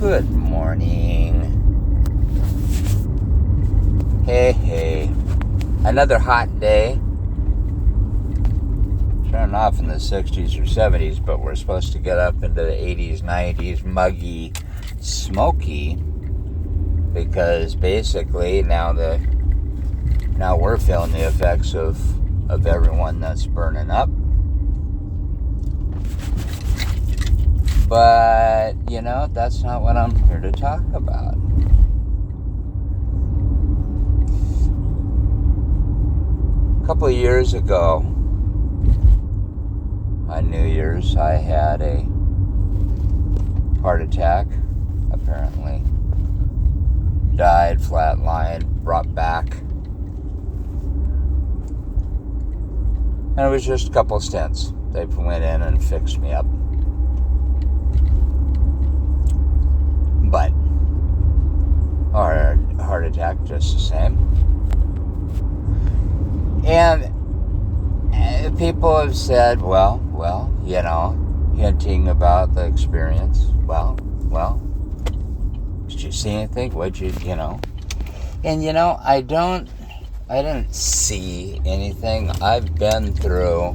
Good morning. Hey. Another hot day. Starting off in the 60s or 70s, but we're supposed to get up into the 80s, 90s, muggy, smoky, because basically now we're feeling the effects of everyone that's burning up. But, that's not what I'm here to talk about. A couple of years ago, on New Year's, I had a heart attack, apparently. Died, flatlined, brought back. And it was just a couple of stents. They went in and fixed me up. But heart attack just the same. And people have said, well, hinting about the experience. Well, did you see anything? And I didn't see anything. I've been through,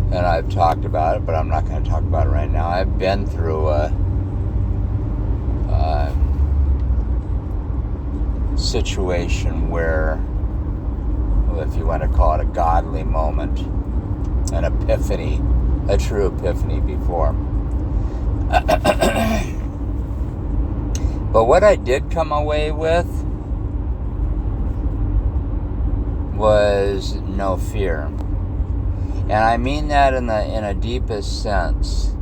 and I've talked about it, but I'm not going to talk about it right now. I've been through a situation where, well, if you want to call it a godly moment, an epiphany, a true epiphany before. But what I did come away with was no fear. And I mean that in a deepest sense.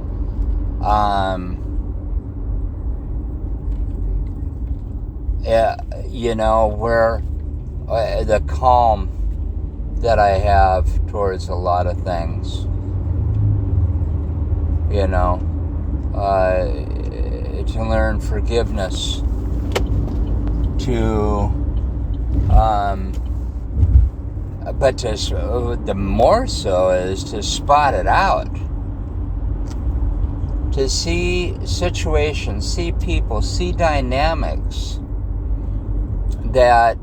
Where the calm that I have towards a lot of things. To learn forgiveness, but the more so is to spot it out, to see situations, see people, see dynamics that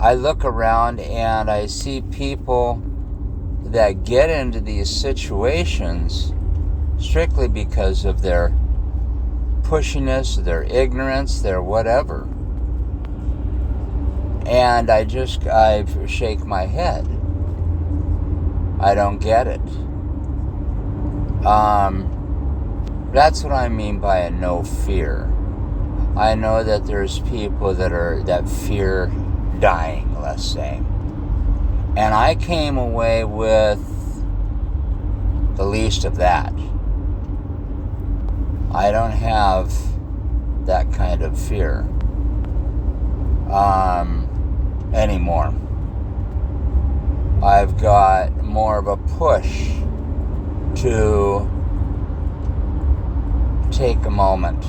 I look around and I see people that get into these situations strictly because of their pushiness, their ignorance, their whatever. And I shake my head. I don't get it. That's what I mean by a no fear. I know that there's people that fear dying, let's say. And I came away with the least of that. I don't have that kind of fear anymore. I've got more of a push to take a moment.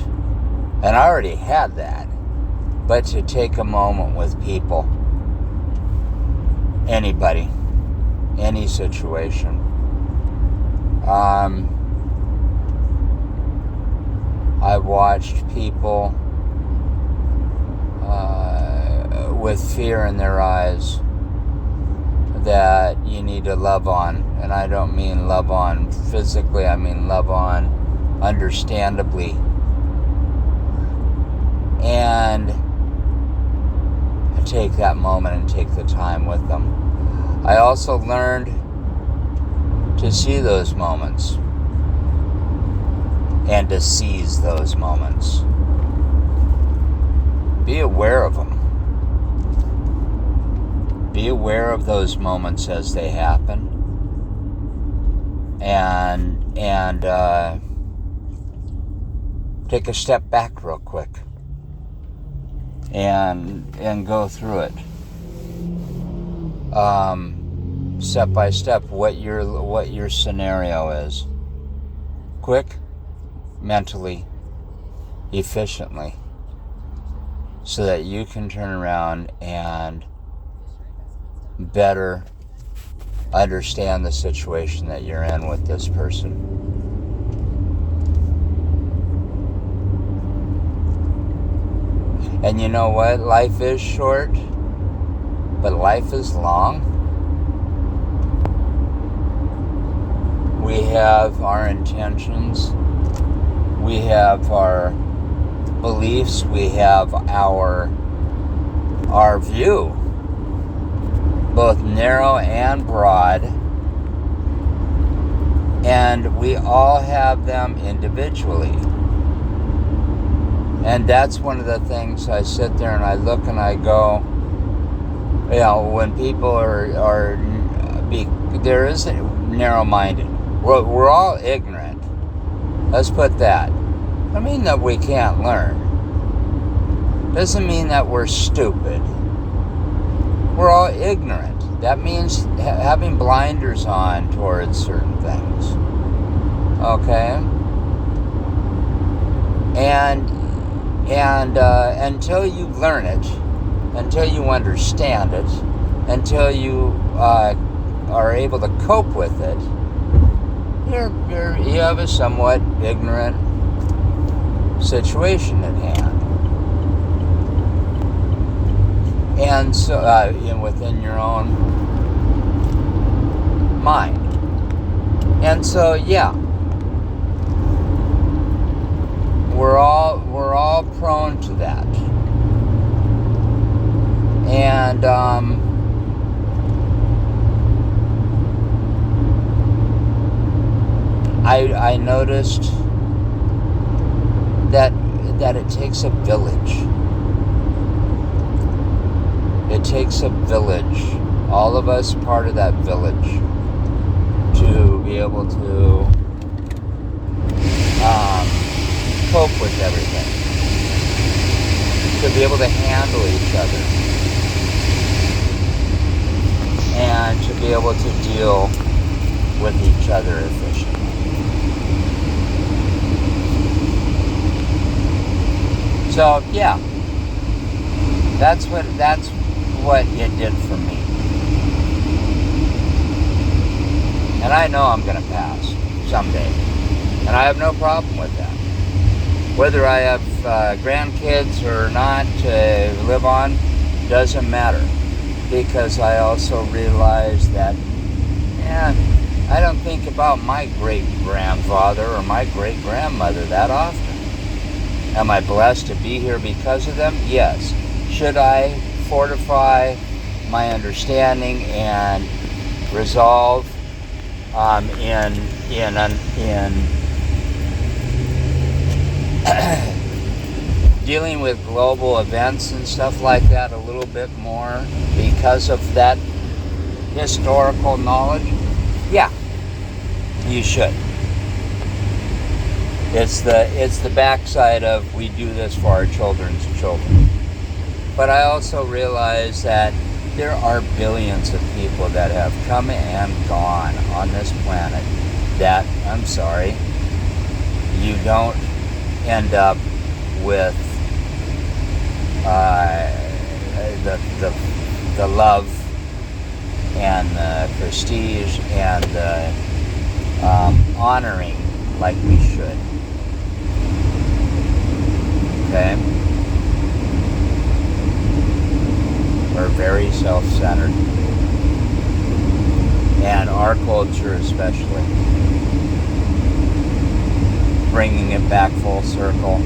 And I already had that. But to take a moment with people. Anybody. Any situation. I've watched people with fear in their eyes that you need to love on. And I don't mean love on physically, I mean love on understandably. And take that moment and take the time with them. I also learned to see those moments and to seize those moments. Be aware of them. Be aware of those moments as they happen. And take a step back real quick. And go through it. Step by step, what your scenario is. Quick, mentally, efficiently, so that you can turn around and better understand the situation that you're in with this person. And you know what? Life is short, but life is long. We have our intentions, we have our beliefs, we have our view, both narrow and broad, and we all have them individually. And that's one of the things I sit there and I look and I go, you know, when people there is narrow-minded. We're all ignorant. Let's put that. I mean that we can't learn. Doesn't mean that we're stupid. We're all ignorant. That means having blinders on towards certain things. Okay? And until you learn it, until you understand it, until you are able to cope with it, you have a somewhat ignorant situation at hand. And so, within your own mind. And so, yeah, we're all prone to that. And I noticed that it takes a village. It takes a village, all of us part of that village, to be able to cope with everything, to be able to handle each other, and to be able to deal with each other efficiently. So yeah, that's what it did for me. And I know I'm going to pass someday. And I have no problem with that. Whether I have grandkids or not to live on, doesn't matter. Because I also realize that, I don't think about my great-grandfather or my great-grandmother that often. Am I blessed to be here because of them? Yes. Should I fortify my understanding and resolve in dealing with global events and stuff like that a little bit more because of that historical knowledge? Yeah, you should. It's the backside of we do this for our children's children. But I also realize that there are billions of people that have come and gone on this planet that, I'm sorry, you don't end up with the love and the prestige and the honoring like we should. Okay? We're very self-centered. And our culture especially. Bringing it back full circle,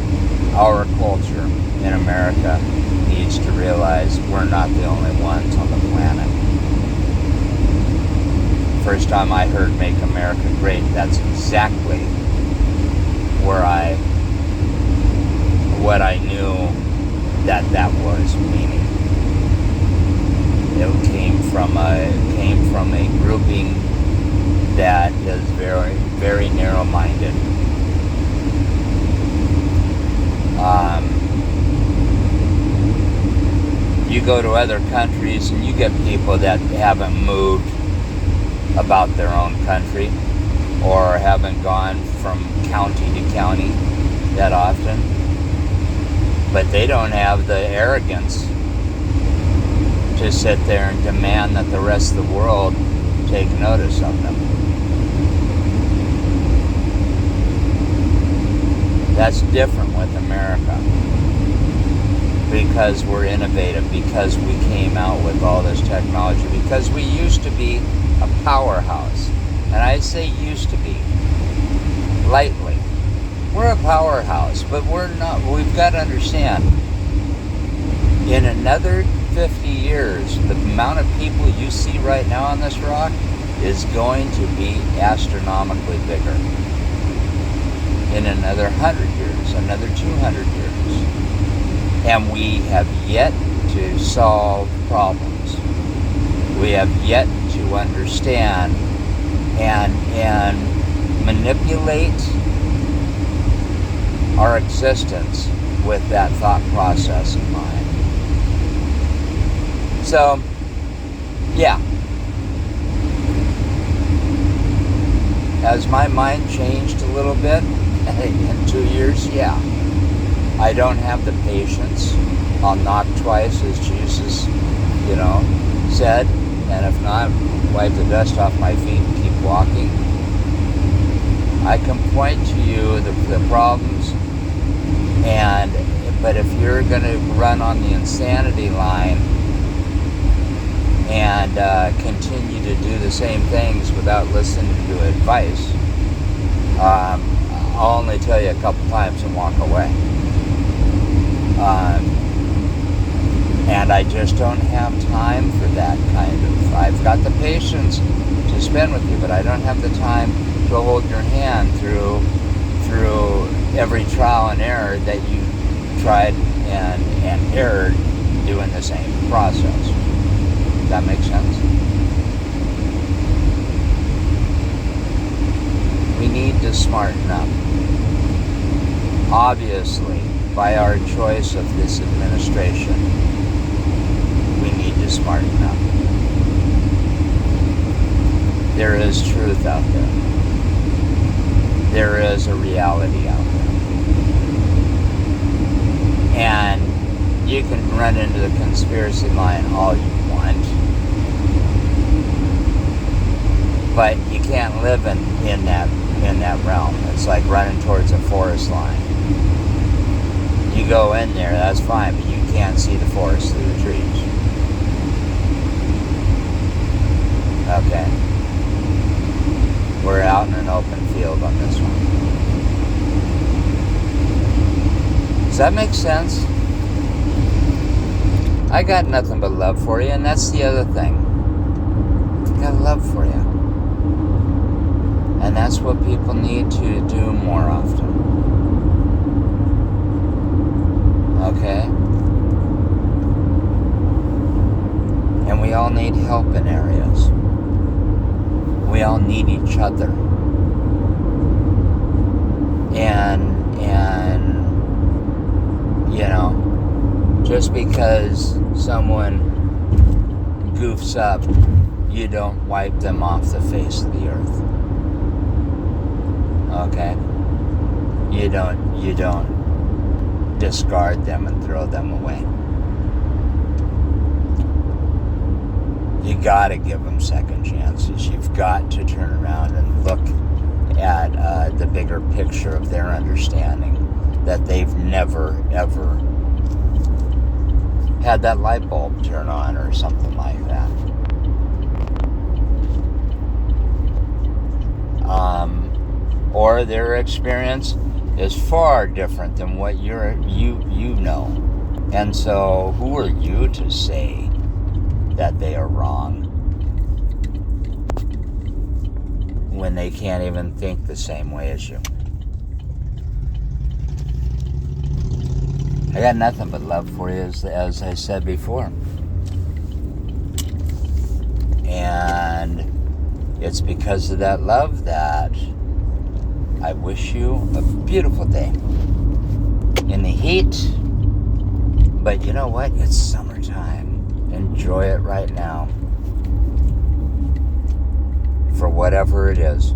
our culture in America needs to realize we're not the only ones on the planet. First time I heard Make America Great, that's exactly what I knew that was meaning. It came from a grouping that is very, very narrow-minded. You go to other countries and you get people that haven't moved about their own country or haven't gone from county to county that often, but they don't have the arrogance to sit there and demand that the rest of the world take notice of them. That's different with America, because we're innovative, because we came out with all this technology, because we used to be a powerhouse. And I say used to be lightly. We're a powerhouse, but we're not. We've got to understand, in another 50 years, the amount of people you see right now on this rock is going to be astronomically bigger. In another 100 years, another 200 years. And we have yet to solve problems. We have yet to understand and manipulate our existence with that thought process in mind. So, yeah. Has my mind changed a little bit in 2 years? Yeah. I don't have the patience. I'll knock twice, as Jesus, said. And if not, wipe the dust off my feet and keep walking. I can point to you the problems, but if you're going to run on the insanity line and continue to do the same things without listening to advice, I'll only tell you a couple times and walk away. And I just don't have time for that kind of. I've got the patience to spend with you, but I don't have the time to hold your hand through every trial and error that you tried and erred doing the same process. Does that make sense? We need to smarten up. Obviously, by our choice of this administration, we need to smarten up. There is truth out there. There is a reality out there. And you can run into the conspiracy line all you want, but you can't live in that realm. It's like running towards a forest line. You go in there, that's fine, but you can't see the forest through the trees. Okay. We're out in an open field on this one. Does that make sense? I got nothing but love for you, and that's the other thing. I got love for you. And that's what people need to do more often. Okay? And we all need help in areas. We all need each other. And just because someone goofs up, you don't wipe them off the face of the earth. Okay? You don't discard them and throw them away. You gotta give them second chances. You've got to turn around and look at the bigger picture of their understanding, that they've never, ever had that light bulb turn on or something like that. Or their experience is far different than what you know. And so who are you to say that they are wrong when they can't even think the same way as you? I got nothing but love for you, as I said before. And it's because of that love that I wish you a beautiful day in the heat. But you know what? It's summertime. Enjoy it right now. For whatever it is.